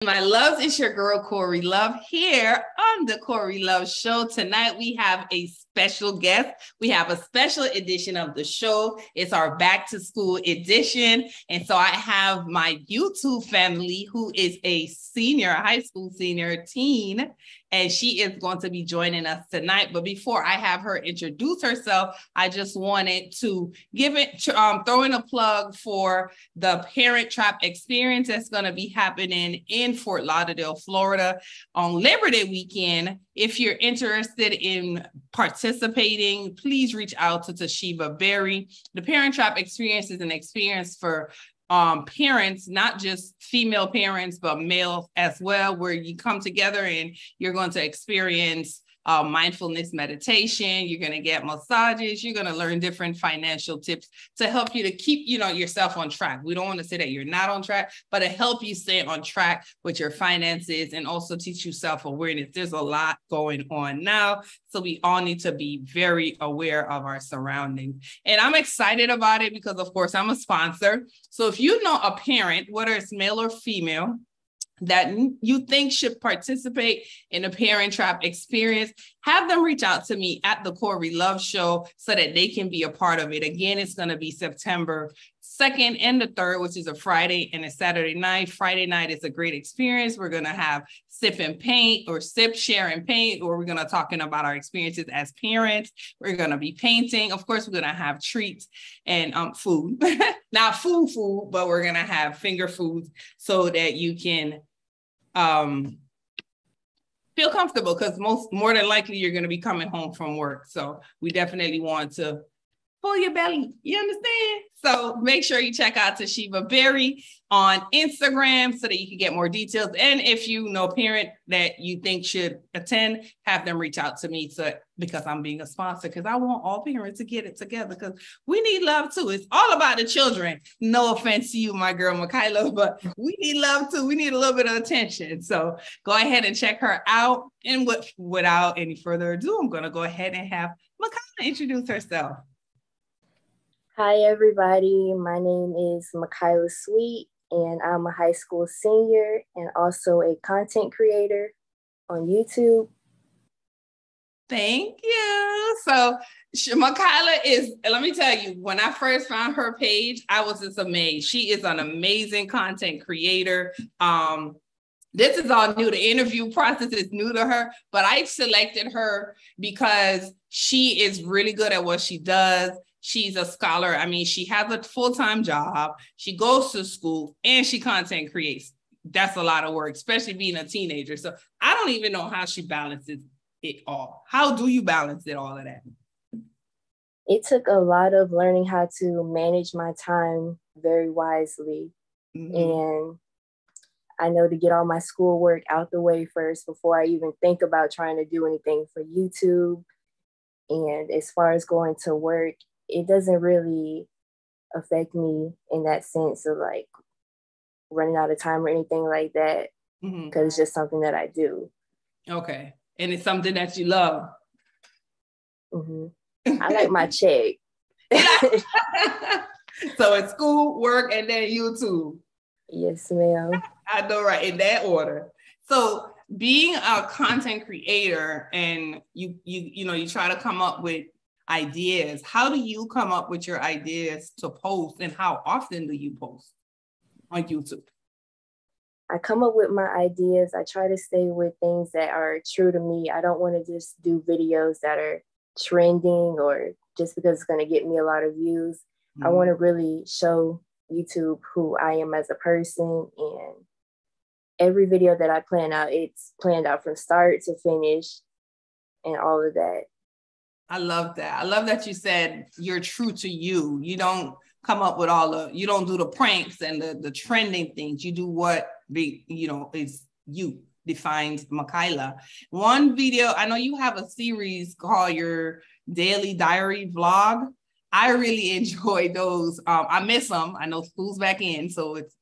My loves, it's your girl Corey Love here on the Corey Love Show. Tonight we have a special guest. We have a special edition of the show. It's our back to school edition. And so I have my YouTube family who is a senior, high school senior teen, and she is going to be joining us tonight. But before I have her introduce herself, I just wanted to throw in a plug for the Parent Trap Experience that's going to be happening in Fort Lauderdale, Florida on Labor Day weekend. If you're interested in participating, please reach out to Toshiba Berry. The Parent Trap Experience is an experience for parents, not just female parents, but male as well, where you come together and you're going to experience mindfulness meditation. You're going to get massages. You're going to learn different financial tips to help you to keep, yourself on track. We don't want to say that you're not on track, but to help you stay on track with your finances and also teach you self-awareness. There's a lot going on now, so we all need to be very aware of our surroundings. And I'm excited about it because, of course, I'm a sponsor. So if you know a parent, whether it's male or female, that you think should participate in a Parent Trap Experience, have them reach out to me at the Corey Love Show so that they can be a part of it. Again, it's going to be September 2nd and the 3rd, which is a Friday and a Saturday night. Friday night is a great experience. We're going to have sip and paint, or sip, share, and paint, or we're going to talking about our experiences as parents. We're going to be painting. Of course, we're going to have treats and food, not food, but we're going to have finger foods so that you can feel comfortable, because more than likely you're going to be coming home from work. So we definitely want to pull your belly. You understand? So make sure you check out Toshiba Berry on Instagram so that you can get more details. And if you know a parent that you think should attend, have them reach out to me because I'm being a sponsor, because I want all parents to get it together, because we need love too. It's all about the children. No offense to you, my girl Makyla, but we need love too. We need a little bit of attention. So go ahead and check her out. And without any further ado, I'm going to go ahead and have Makyla introduce herself. Hi, everybody. My name is Makyla Sweet, and I'm a high school senior and also a content creator on YouTube. Thank you. So Makyla is, let me tell you, when I first found her page, I was just amazed. She is an amazing content creator. This is all new. The interview process is new to her, but I selected her because she is really good at what she does. She's a scholar. I mean, she has a full-time job. She goes to school and she content creates. That's a lot of work, especially being a teenager. So I don't even know how she balances it all. How do you balance all of that? It took a lot of learning how to manage my time very wisely. Mm-hmm. And I know to get all my schoolwork out the way first before I even think about trying to do anything for YouTube. And as far as going to work, it doesn't really affect me in that sense of like running out of time or anything like that, because it's just something that I do. Okay. And it's something that you love. I like my check. So it's school, work, and then YouTube. Yes, ma'am. I know, right? In that order. So being a content creator and you try to come up with ideas. How do you come up with your ideas to post, and how often do you post on YouTube? I come up with my ideas. I try to stay with things that are true to me. I don't want to just do videos that are trending or just because it's going to get me a lot of views. I want to really show YouTube who I am as a person, and every video that I plan out, it's planned out from start to finish and all of that. I love that. I love that you said you're true to you. You don't come up with you don't do the pranks and the trending things. You do what is you, defines Makyla. One video, I know you have a series called your Daily Diary Vlog. I really enjoy those. I miss them. I know school's back in, so it's,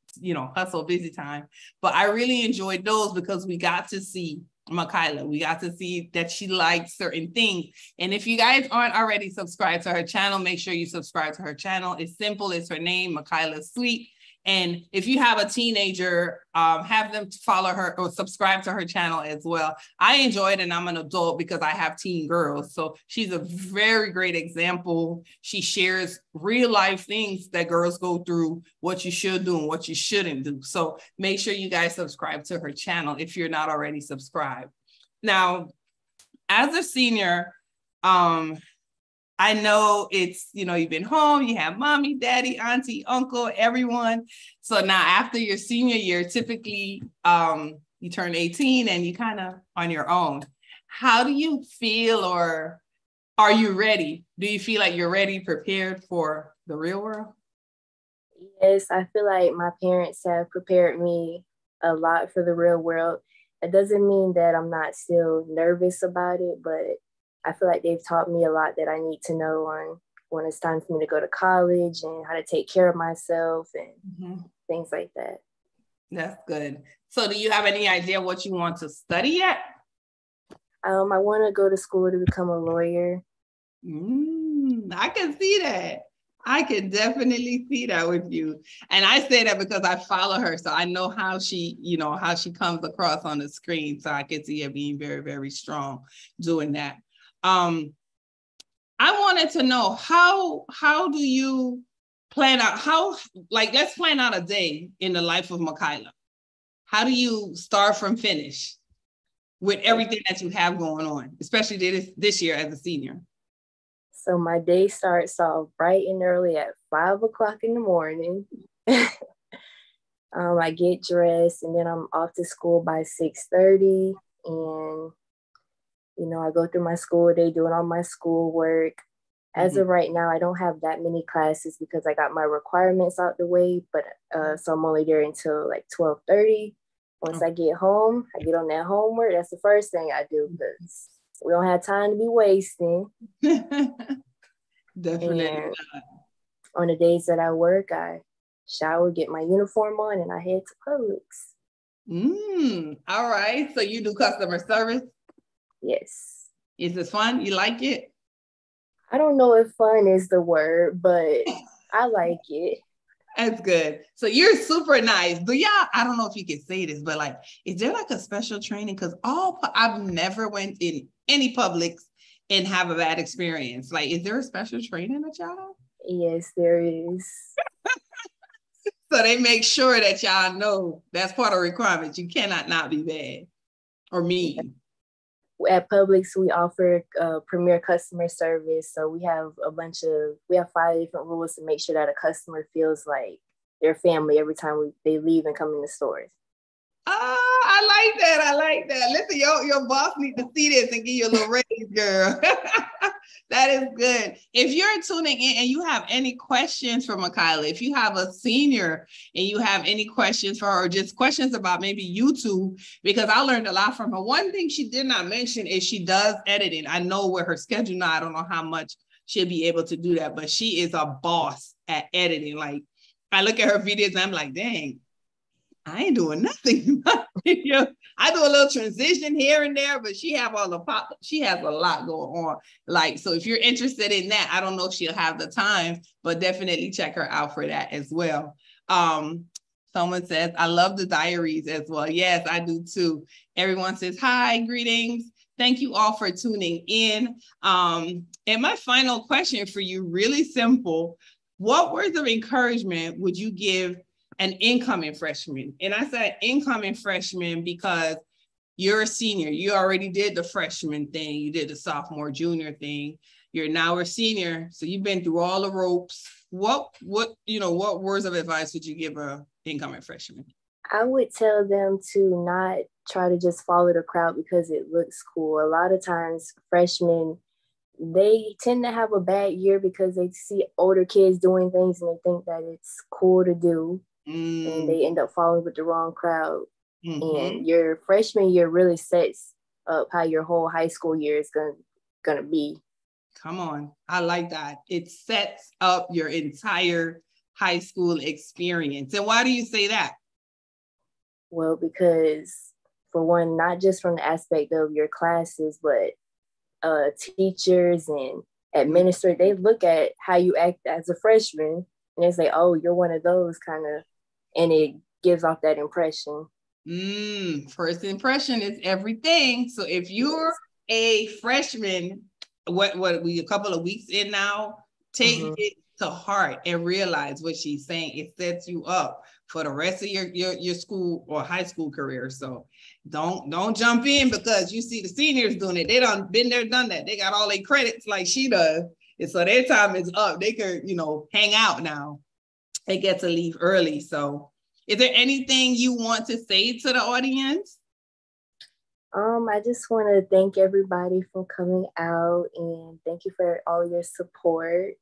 hustle, busy time. But I really enjoyed those because we got to see Makyla. We got to see that she likes certain things. And if you guys aren't already subscribed to her channel, make sure you subscribe to her channel. It's simple. It's her name, Makyla Sweet. And if you have a teenager, have them follow her or subscribe to her channel as well. I enjoy it, and I'm an adult because I have teen girls. So she's a very great example. She shares real life things that girls go through, what you should do and what you shouldn't do. So make sure you guys subscribe to her channel if you're not already subscribed. Now, as a senior, I know it's, you've been home, you have mommy, daddy, auntie, uncle, everyone. So now after your senior year, typically you turn 18 and you kind of on your own. How do you feel, or are you ready? Do you feel like you're ready, prepared for the real world? Yes, I feel like my parents have prepared me a lot for the real world. It doesn't mean that I'm not still nervous about it, but I feel like they've taught me a lot that I need to know on when it's time for me to go to college and how to take care of myself and things like that. That's good. So do you have any idea what you want to study yet? I want to go to school to become a lawyer. I can see that. I can definitely see that with you. And I say that because I follow her. So I know how she, how she comes across on the screen. So I can see her being very, very strong doing that. I wanted to know how do you plan out, let's plan out a day in the life of Makyla. How do you start from finish with everything that you have going on, especially this year as a senior? So my day starts off bright and early at 5 o'clock in the morning. I get dressed and then I'm off to school by 6:30. And I go through my school day, doing all my schoolwork. As of right now, I don't have that many classes because I got my requirements out the way, but so I'm only there until like 12:30. Once I get home, I get on that homework. That's the first thing I do because we don't have time to be wasting. Definitely. And on the days that I work, I shower, get my uniform on, and I head to Publix. All right. So you do customer service? Yes. Is this fun? You like it? I don't know if fun is the word, but I like it. That's good. So you're super nice. I don't know if you can say this, but is there a special training? Because I've never went in any Publix and have a bad experience. Is there a special training that y'all have? Yes, there is. So they make sure that y'all know that's part of the requirements. You cannot not be bad or mean. At Publix, we offer premier customer service. So we have 5 different rules to make sure that a customer feels like their family every time they leave and come in the stores. I like that. I like that. Listen, your boss needs to see this and give you a little raise, girl. That is good. If you're tuning in and you have any questions for Makyla, if you have a senior and you have any questions for her, or just questions about maybe YouTube, because I learned a lot from her. One thing she did not mention is she does editing. I know with her schedule now, I don't know how much she'll be able to do that, but she is a boss at editing. I look at her videos and I'm like, dang, I ain't doing nothing. I do a little transition here and there, but she has a lot going on. So if you're interested in that, I don't know if she'll have the time, but definitely check her out for that as well. Someone says, I love the diaries as well. Yes, I do too. Everyone says, hi, greetings. Thank you all for tuning in. And my final question for you, really simple. What words of encouragement would you give an incoming freshman? And I said incoming freshman because you're a senior. You already did the freshman thing. You did the sophomore, junior thing. You're now a senior. So you've been through all the ropes. What words of advice would you give a incoming freshman? I would tell them to not try to just follow the crowd because it looks cool. A lot of times freshmen, they tend to have a bad year because they see older kids doing things and they think that it's cool to do. And they end up following with the wrong crowd. And your freshman year really sets up how your whole high school year is gonna be. Come on. I like that. It sets up your entire high school experience. And why do you say that? Well, because for one, not just from the aspect of your classes, but teachers and administrators, they look at how you act as a freshman and they say, oh, you're one of those kind of and it gives off that impression. First impression is everything. So if you're a freshman, what we a couple of weeks in now, take it to heart and realize what she's saying. It sets you up for the rest of your school or high school career. So don't jump in because you see the seniors doing it. They done been there, done that. They got all their credits like she does. And so their time is up. They could, hang out now. They get to leave early. So is there anything you want to say to the audience? I just want to thank everybody for coming out, and thank you for all your support,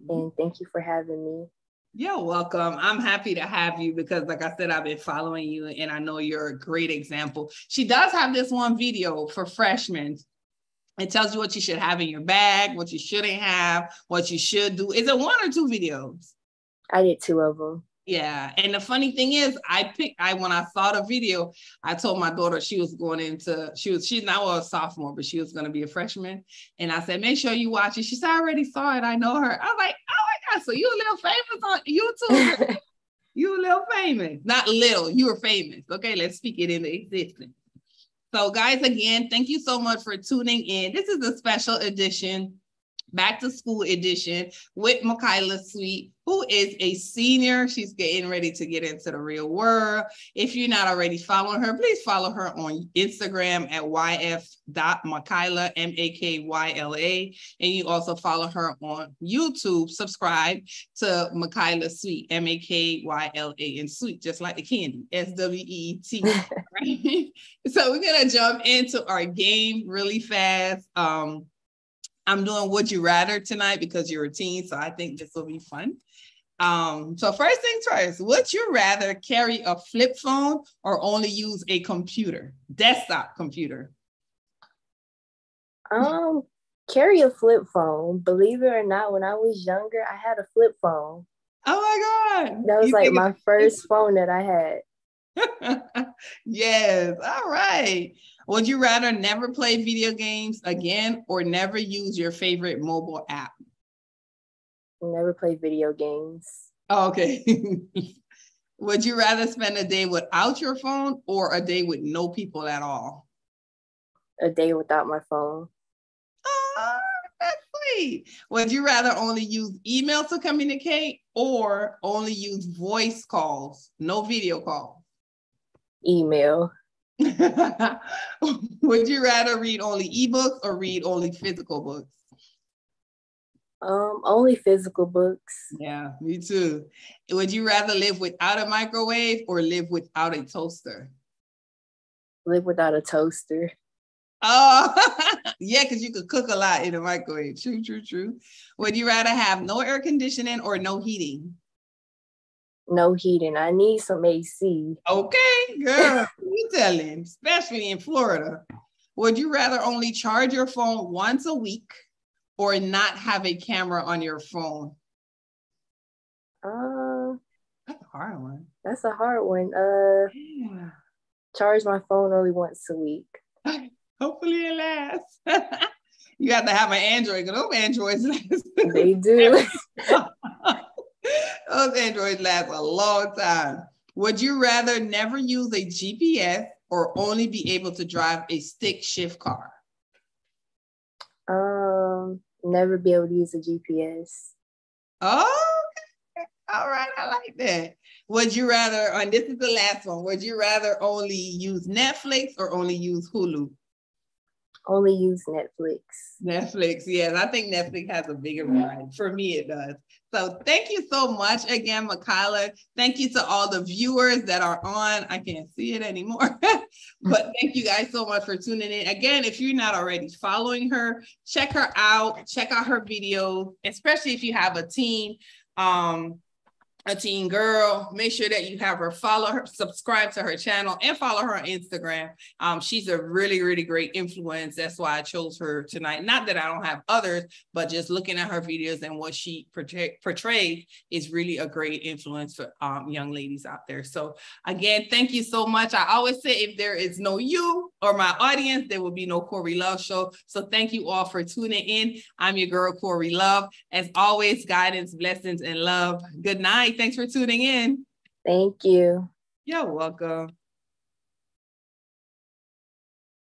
and thank you for having me. You're welcome. I'm happy to have you because, like I said, I've been following you and I know you're a great example. She does have this one video for freshmen. It tells you what you should have in your bag, what you shouldn't have, what you should do. Is it 1 or 2 videos? I did 2 of them. Yeah. And the funny thing is when I saw the video, I told my daughter she's now a sophomore, but she was going to be a freshman. And I said, make sure you watch it. She said, I already saw it. I know her. I was like, oh my God. So you a little famous on YouTube. You a little famous, not little, you were famous. Okay. Let's speak it into existence. So guys, again, thank you so much for tuning in. This is a special edition, back to school edition with Makyla Sweet, who is a senior. She's getting ready to get into the real world. If you're not already following her, please follow her on Instagram at yf.makyla, Makyla. And you also follow her on YouTube. Subscribe to Makyla Sweet, Makyla, and Sweet, just like the candy, SWEET. Right? So we're going to jump into our game really fast. I'm doing Would You Rather tonight because you're a teen, so I think this will be fun. So first things first, would you rather carry a flip phone or only use a computer, desktop computer? Carry a flip phone. Believe it or not, when I was younger, I had a flip phone. Oh my God. That was like my first phone that I had. Yes. All right. Would you rather never play video games again or never use your favorite mobile app? Never play video games. Oh, okay. Would you rather spend a day without your phone or a day with no people at all? A day without my phone. Oh, that's sweet. Would you rather only use email to communicate or only use voice calls, no video calls? Email. Would you rather read only ebooks or read only physical books? Only physical books. Yeah, me too. Would you rather live without a microwave or live without a toaster? Live without a toaster. Oh, yeah, because you could cook a lot in a microwave. True, true, true. Would you rather have no air conditioning or no heating? No heating. I need some AC. Okay, girl, you telling, especially in Florida. Would you rather only charge your phone once a week or not have a camera on your phone? That's a hard one. That's a hard one. Yeah. Charge my phone only once a week. Hopefully it lasts. You have to have an Android, because those Androids last. They do. Those Androids last a long time. Would you rather never use a GPS or only be able to drive a stick shift car? Never be able to use a GPS. Oh, okay. All right. I like that. Would you rather, and this is the last one, would you rather only use Netflix or only use Hulu? Only use Netflix. Netflix, yes. I think Netflix has a bigger variety. For me, it does. So thank you so much again, Makyla. Thank you to all the viewers that are on. I can't see it anymore. But thank you guys so much for tuning in. Again, if you're not already following her, check her out. Check out her videos, especially if you have a teen girl. Make sure that you have her, follow her, subscribe to her channel, and follow her on Instagram. She's a really, really great influence. That's why I chose her tonight. Not that I don't have others, but just looking at her videos and what she portrays is really a great influence for young ladies out there. So again, thank you so much. I always say if there is no you or my audience, there will be no Corey Love Show. So thank you all for tuning in. I'm your girl, Corey Love. As always, guidance, blessings, and love. Good night. Thanks for tuning in. Thank you. You're welcome.